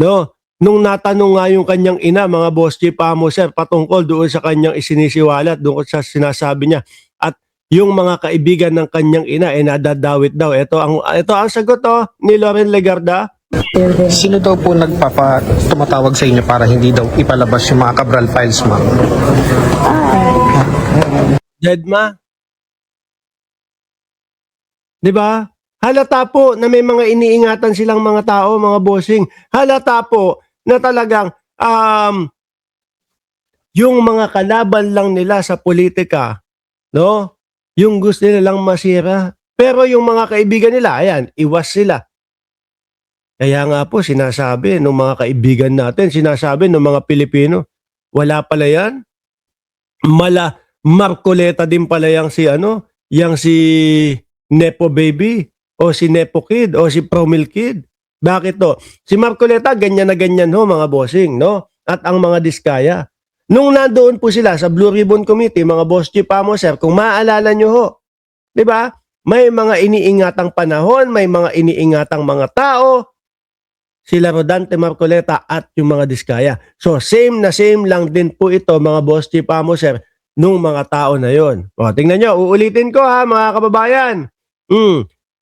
No? Nung natanong nga yung kanyang ina, mga boss chief mo sir, patungkol doon sa kanyang isinisiwalat, doon sa sinasabi niya. At yung mga kaibigan ng kanyang ina ay nadadawit daw. Ito ang sagot ni Loren Legarda. Sino daw po tumatawag sa inyo para hindi daw ipalabas yung mga Cabral files, ma'am? Dedma. 'Di ba? Halata po na may mga iniingatan silang mga tao, mga bossing. Halata po na talagang yung mga kalaban lang nila sa politika, no? Yung gusto nila lang masira. Pero yung mga kaibigan nila, ayan, iwas sila. Kaya nga po sinasabi ng mga kaibigan natin, sinasabi ng mga Pilipino, wala pala yan. Marcoleta din pala yang si Nepo Baby o si Nepo Kid o si Promil Kid. Bakit to? Si Marcoleta ganyan na ganyan mga bossing, no? At ang mga diskaya. Nung nandoon po sila sa Blue Ribbon Committee, mga boss chief sir, kung maaalala nyo 'di ba? May mga iniingatang panahon, may mga iniingatang mga tao, sila Rodante Marcoleta at yung mga diskaya. So same na same lang din po ito, mga boss chief sir, nung mga tao na yon. O, tingnan nyo, uulitin ko mga kababayan.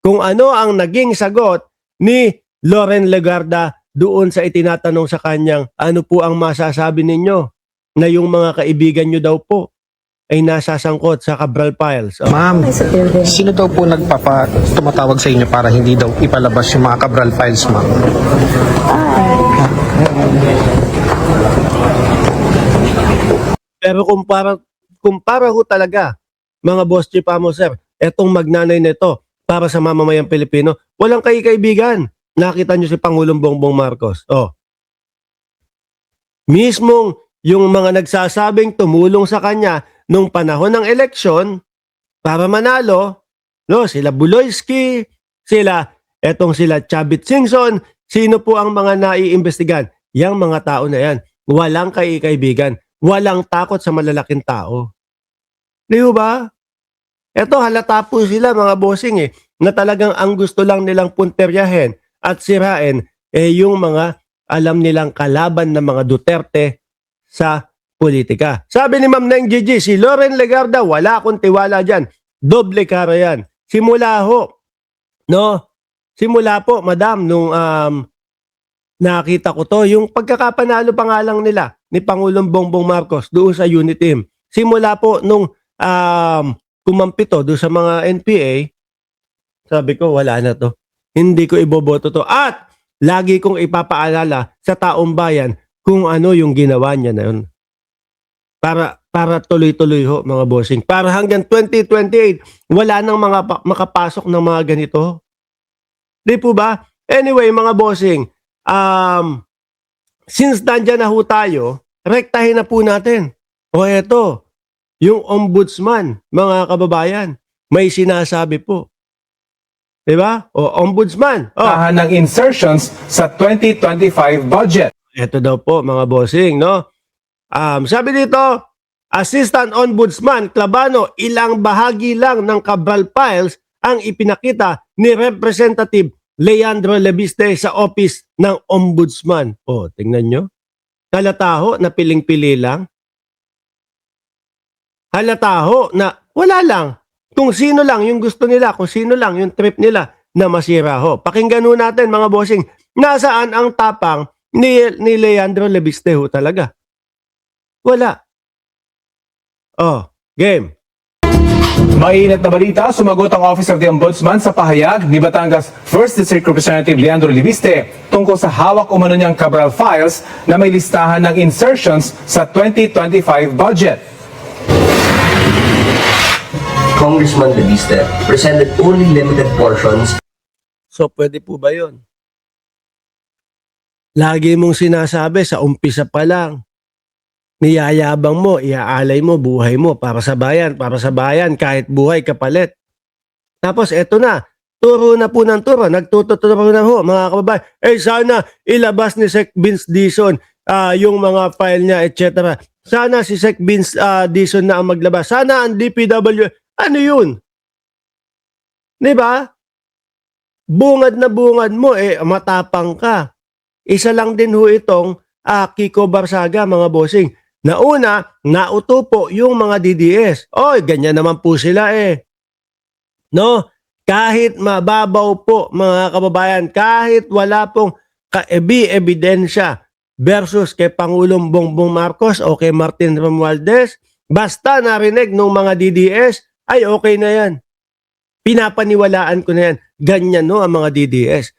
Kung ano ang naging sagot ni Loren Legarda doon sa itinatanong sa kanyang, ano po ang masasabi ninyo na yung mga kaibigan nyo daw po ay nasasangkot sa Cabral Files. Ma'am, sino daw po tumatawag sa inyo para hindi daw ipalabas yung mga Cabral files, ma'am? Pero kumpara ho talaga, mga boss chief sir, etong magnanay nito para sa mamamayang Pilipino, walang kaibigan. Nakita nyo si Pangulong Bongbong Marcos. Mismong yung mga nagsasabing tumulong sa kanya nung panahon ng eleksyon para manalo, no, sila Buloyski, sila Chavit Singson, sino po ang mga naiimbestigan? Yang mga tao na yan, walang kaibigan, walang takot sa malalaking tao. Di ba? Eto, halata po sila mga bossing na talagang ang gusto lang nilang punteryahin at sirain yung mga alam nilang kalaban ng mga Duterte sa politika. Sabi ni Ma'am Neng Gigi, si Loren Legarda, wala akong tiwala dyan. Doble kara yan. Simula po, madam, nung nakita ko to, yung pagkakapanalo pa nga lang nila ni Pangulong Bongbong Marcos doon sa unit team. Simula po nung kumampito doon sa mga NPA, sabi ko, wala na to. Hindi ko iboboto to. At lagi kong ipapaalala sa taong bayan kung ano yung ginawa niya na yun. Para tuloy-tuloy mga bossing. Para hanggang 2028, wala nang mga makapasok ng mga ganito. Di po ba? Anyway, mga bossing, since nandyan na ho tayo, rektahin na po natin. O eto, yung ombudsman, mga kababayan, may sinasabi po. Diba? O ombudsman. Ng insertions sa 2025 budget. Ito daw po mga bossing, no? Sabi dito, Assistant Ombudsman Clabano, ilang bahagi lang ng Cabral Files ang ipinakita ni Representative Leandro Lebiste sa office ng Ombudsman. Tingnan nyo. Halataho na piling-pili lang. Halataho na wala lang. Kung sino lang yung gusto nila, kung sino lang yung trip nila na masira Pakinggan ho natin mga bossing, nasaan ang tapang ni Leandro Lebiste talaga? Wala. Game. Mainit na balita, sumagot ang Office of the Ombudsman sa pahayag ni Batangas 1st District Representative Leandro Lebiste tungkol sa hawak umano niyang Cabral Files na may listahan ng insertions sa 2025 budget. Congressman Lebiste presented only limited portions. So pwede po ba yun? Lagi mong sinasabi sa umpisa pa lang, niyayabang mo, iaalay mo, buhay mo para sa bayan, kahit buhay kapalit. Tapos eto na, turo na po ng turo, nagtuturo na mga kababayan. Sana ilabas ni Sec. Vince Dizon yung mga file niya, etc. Sana si Sec. Vince Dizon na ang maglabas. Sana ang DPW, ano yun? Diba? Bungad na bungad mo, matapang ka. isa lang din ho itong Kiko Barsaga, mga bossing. Nauna, nauto po yung mga DDS. Oy, ganyan naman po sila eh. No? Kahit mababaw po, mga kababayan, kahit wala pong ebidensya versus kay Pangulong Bongbong Marcos o kay Martin Romualdez, basta narinig ng mga DDS, ay okay na yan. Pinapaniwalaan ko na yan. Ganyan no ang mga DDS.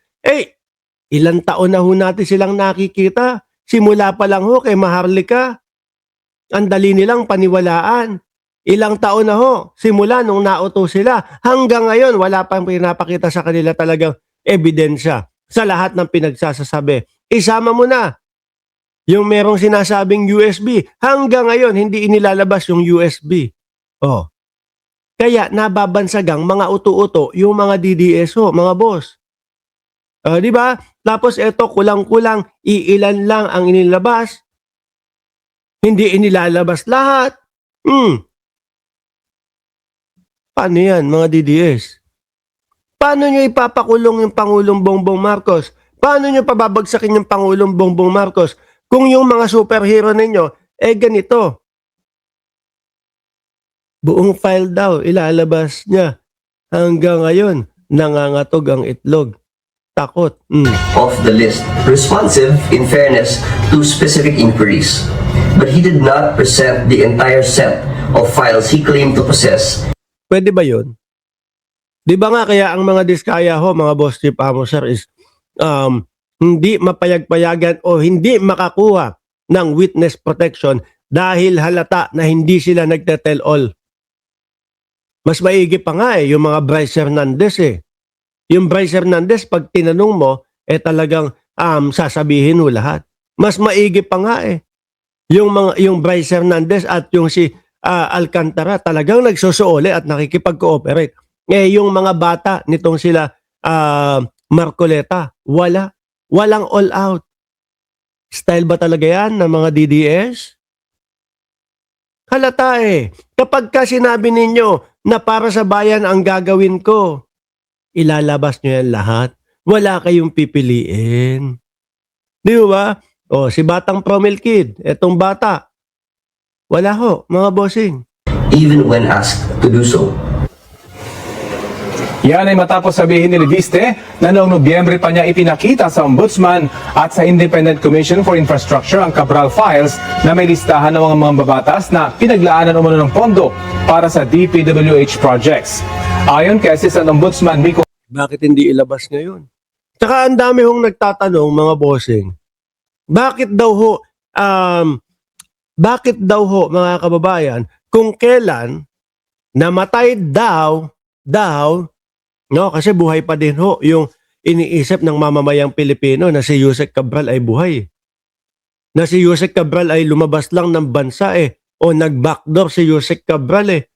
Ilang taon na ho natin silang nakikita. Simula pa lang ho kay Maharlika. Ang dali nilang paniwalaan. Ilang taon na ho, simula nung nauto sila. Hanggang ngayon, wala pang pinapakita sa kanila talagang ebidensya sa lahat ng pinagsasasabi. Isama mo na yung merong sinasabing USB. Hanggang ngayon, hindi inilalabas yung USB. Oh. Kaya nababansagang mga uto-uto yung mga DDS ho, mga boss. Di ba? Tapos eto, kulang-kulang, iilan lang ang inilabas. Hindi inilalabas lahat. Paano yan, mga DDS? Paano nyo ipapakulong yung Pangulong Bongbong Marcos? Paano nyo pababagsakin yung Pangulong Bongbong Marcos kung yung mga superhero ninyo, ganito? Buong file daw, ilalabas niya. Hanggang ngayon, nangangatog ang itlog. Takot. Of the list, responsive in fairness to specific inquiries. But he did not present the entire set of files he claimed to possess. Pwede ba yun? Di ba nga kaya ang mga diskaya ho, mga boss chief amo sir, is hindi mapayag-payagan o hindi makakuha ng witness protection dahil halata na hindi sila nagte-tell all. Mas maigi pa nga yung mga Bryce Hernandez eh. Yung Bryce Hernandez, pag tinanong mo, talagang sasabihin mo lahat. Mas maigi pa nga eh. Yung Bryce Hernandez at yung si Alcantara talagang nagsusuole at nakikipag-cooperate. Yung mga bata nitong sila Marcoleta, walang all out. Style ba talaga yan ng mga DDS? Halata eh. Kapag ka sinabi ninyo na para sa bayan ang gagawin ko, ilalabas nyo yan lahat. Wala kayong pipiliin. Di ba? O, si Batang Promil Kid, etong bata. Wala ho, mga bossing. Even when asked to do so. Yan ay matapos sabihin ni Leviste na noong Nobyembre pa niya ipinakita sa Ombudsman at sa Independent Commission for Infrastructure ang Cabral Files na may listahan ng mga mambabatas na pinaglaanan umano ng pondo para sa DPWH projects. Ayon kay Assistant Ombudsman Miko, Bakit hindi ilabas ngayon? Tsaka ang dami hong nagtatanong, mga bossing, bakit daw ho, mga kababayan, kung kailan namatay daw, no, kasi buhay pa din ho yung iniisip ng mamamayang Pilipino na si Yusek Cabral ay buhay. Na si Yusek Cabral ay lumabas lang ng bansa o nag-backdoor si Yusek Cabral